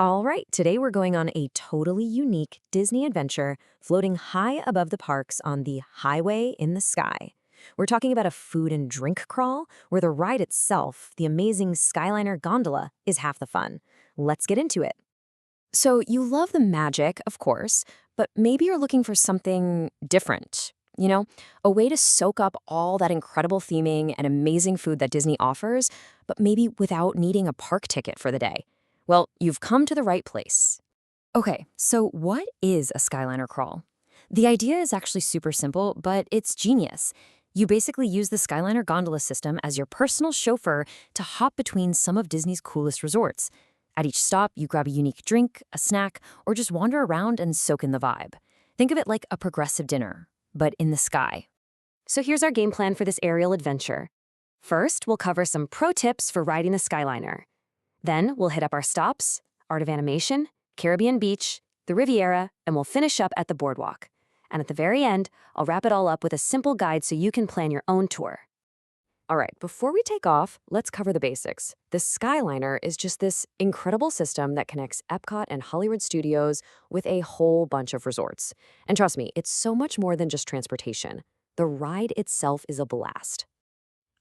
All right, today we're going on a totally unique Disney adventure floating high above the parks on the highway in the sky. We're talking about a food and drink crawl where the ride itself, the amazing Skyliner gondola, is half the fun. Let's get into it. So, you love the magic, of course, but maybe you're looking for something different. A way to soak up all that incredible theming and amazing food that Disney offers, but maybe without needing a park ticket for the day. Well, you've come to the right place. Okay, so what is a Skyliner crawl? The idea is actually super simple, but it's genius. You basically use the Skyliner gondola system as your personal chauffeur to hop between some of Disney's coolest resorts. At each stop, you grab a unique drink, a snack, or just wander around and soak in the vibe. Think of it like a progressive dinner, but in the sky. So here's our game plan for this aerial adventure. First, we'll cover some pro tips for riding the Skyliner. Then we'll hit up our stops, Art of Animation, Caribbean Beach, the Riviera, and we'll finish up at the boardwalk. And at the very end, I'll wrap it all up with a simple guide so you can plan your own tour. All right, before we take off, let's cover the basics. The Skyliner is just this incredible system that connects Epcot and Hollywood Studios with a whole bunch of resorts. And trust me, it's so much more than just transportation. The ride itself is a blast.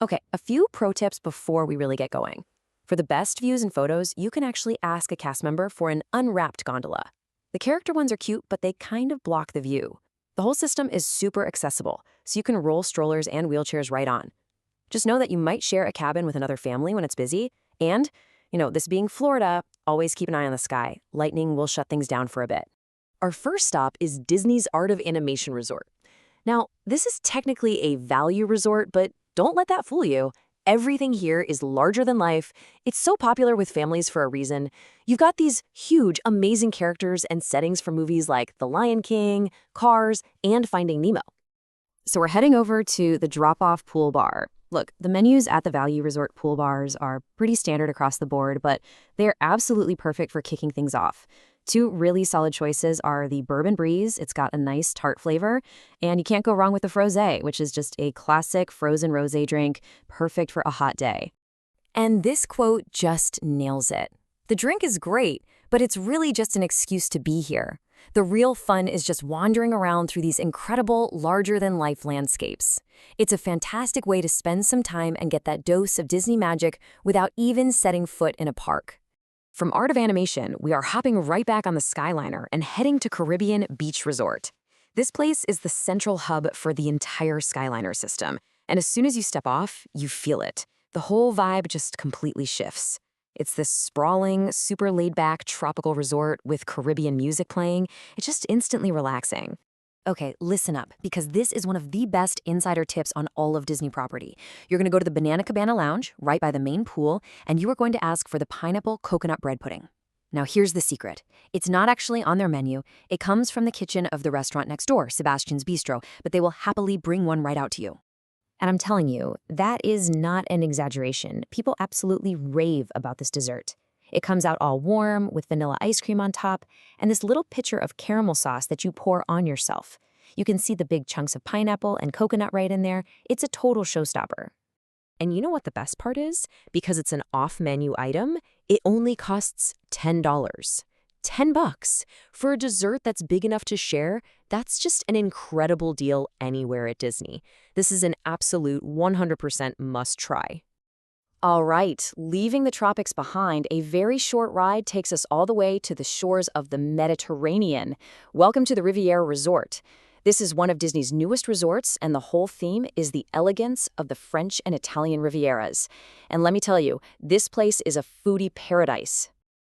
Okay, a few pro tips before we really get going. For the best views and photos, you can actually ask a cast member for an unwrapped gondola. The character ones are cute, but they kind of block the view. The whole system is super accessible, so you can roll strollers and wheelchairs right on. Just know that you might share a cabin with another family when it's busy, and, this being Florida, always keep an eye on the sky. Lightning will shut things down for a bit. Our first stop is Disney's Art of Animation Resort. Now, this is technically a value resort, but don't let that fool you. Everything here is larger than life. It's so popular with families for a reason. You've got these huge, amazing characters and settings from movies like The Lion King, Cars, and Finding Nemo. So we're heading over to the drop-off pool bar. Look, the menus at the Value Resort pool bars are pretty standard across the board, but they're absolutely perfect for kicking things off. Two really solid choices are the Bourbon Breeze. It's got a nice tart flavor. And you can't go wrong with the Frosé, which is just a classic frozen rosé drink, perfect for a hot day. And this quote just nails it. The drink is great, but it's really just an excuse to be here. The real fun is just wandering around through these incredible, larger-than-life landscapes. It's a fantastic way to spend some time and get that dose of Disney magic without even setting foot in a park. From Art of Animation, we are hopping right back on the Skyliner and heading to Caribbean Beach Resort. This place is the central hub for the entire Skyliner system, and as soon as you step off, you feel it. The whole vibe just completely shifts. It's this sprawling, super laid-back tropical resort with Caribbean music playing. It's just instantly relaxing. Okay, listen up, because this is one of the best insider tips on all of Disney property. You're going to go to the Banana Cabana Lounge, right by the main pool, and you are going to ask for the pineapple coconut bread pudding. Now, here's the secret. It's not actually on their menu. It comes from the kitchen of the restaurant next door, Sebastian's Bistro, but they will happily bring one right out to you. And I'm telling you, that is not an exaggeration. People absolutely rave about this dessert. It comes out all warm with vanilla ice cream on top and this little pitcher of caramel sauce that you pour on yourself. You can see the big chunks of pineapple and coconut right in there. It's a total showstopper. And you know what the best part is? Because it's an off-menu item, it only costs $10. $10 for a dessert that's big enough to share. That's just an incredible deal anywhere at Disney. This is an absolute 100% must try. All right, leaving the tropics behind, a very short ride takes us all the way to the shores of the Mediterranean. Welcome to the Riviera Resort. This is one of Disney's newest resorts, and the whole theme is the elegance of the French and Italian Rivieras. And let me tell you, this place is a foodie paradise.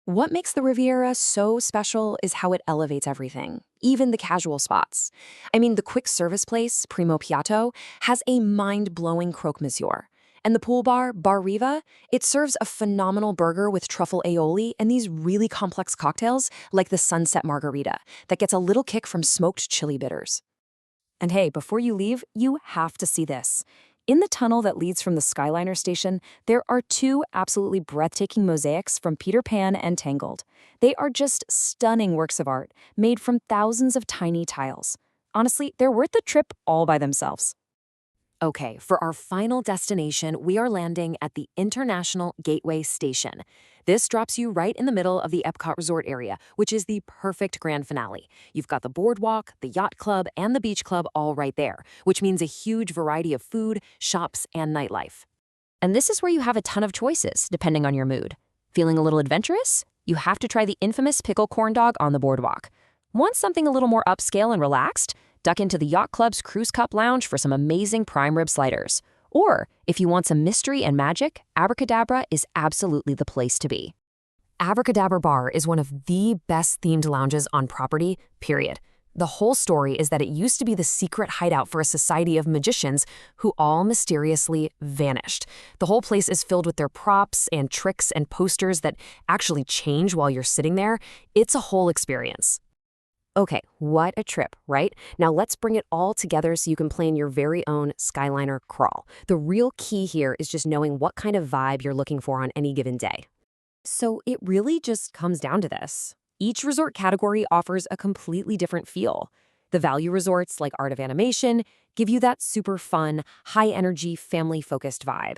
What makes the Riviera so special is how it elevates everything, even the casual spots. I mean, the quick service place, Primo Piatto, has a mind-blowing croque monsieur. And the pool bar, Bar Riva, it serves a phenomenal burger with truffle aioli and these really complex cocktails like the Sunset Margarita that gets a little kick from smoked chili bitters. And hey, before you leave, you have to see this. In the tunnel that leads from the Skyliner station, there are two absolutely breathtaking mosaics from Peter Pan and Tangled. They are just stunning works of art, made from thousands of tiny tiles. Honestly, they're worth the trip all by themselves. Okay, for our final destination, we are landing at the International Gateway Station. This drops you right in the middle of the Epcot Resort area, which is the perfect grand finale. You've got the boardwalk, the yacht club, and the beach club all right there, which means a huge variety of food, shops, and nightlife. And this is where you have a ton of choices, depending on your mood. Feeling a little adventurous? You have to try the infamous pickle corn dog on the boardwalk. Want something a little more upscale and relaxed? Duck into the Yacht Club's Cruise Cup Lounge for some amazing prime rib sliders. Or, if you want some mystery and magic, Abracadabra is absolutely the place to be. Abracadabra Bar is one of the best themed lounges on property, period. The whole story is that it used to be the secret hideout for a society of magicians who all mysteriously vanished. The whole place is filled with their props and tricks and posters that actually change while you're sitting there. It's a whole experience. Okay, what a trip, right? Now let's bring it all together so you can plan your very own Skyliner crawl. The real key here is just knowing what kind of vibe you're looking for on any given day. So it really just comes down to this. Each resort category offers a completely different feel. The value resorts, like Art of Animation, give you that super fun, high-energy, family-focused vibe.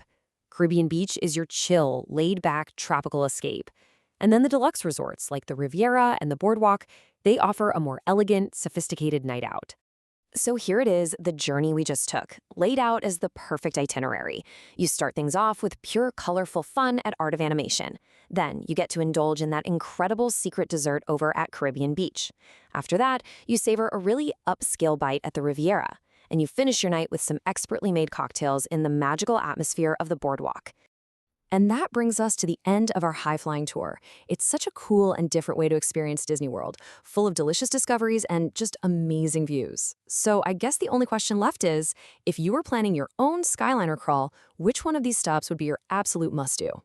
Caribbean Beach is your chill, laid-back, tropical escape. And then the deluxe resorts, like the Riviera and the Boardwalk, they offer a more elegant, sophisticated night out. So here it is, the journey we just took, laid out as the perfect itinerary. You start things off with pure, colorful fun at Art of Animation. Then you get to indulge in that incredible secret dessert over at Caribbean Beach. After that, you savor a really upscale bite at the Riviera. And you finish your night with some expertly made cocktails in the magical atmosphere of the Boardwalk. And that brings us to the end of our high-flying tour. It's such a cool and different way to experience Disney World, full of delicious discoveries and just amazing views. So I guess the only question left is, if you were planning your own Skyliner crawl, which one of these stops would be your absolute must-do?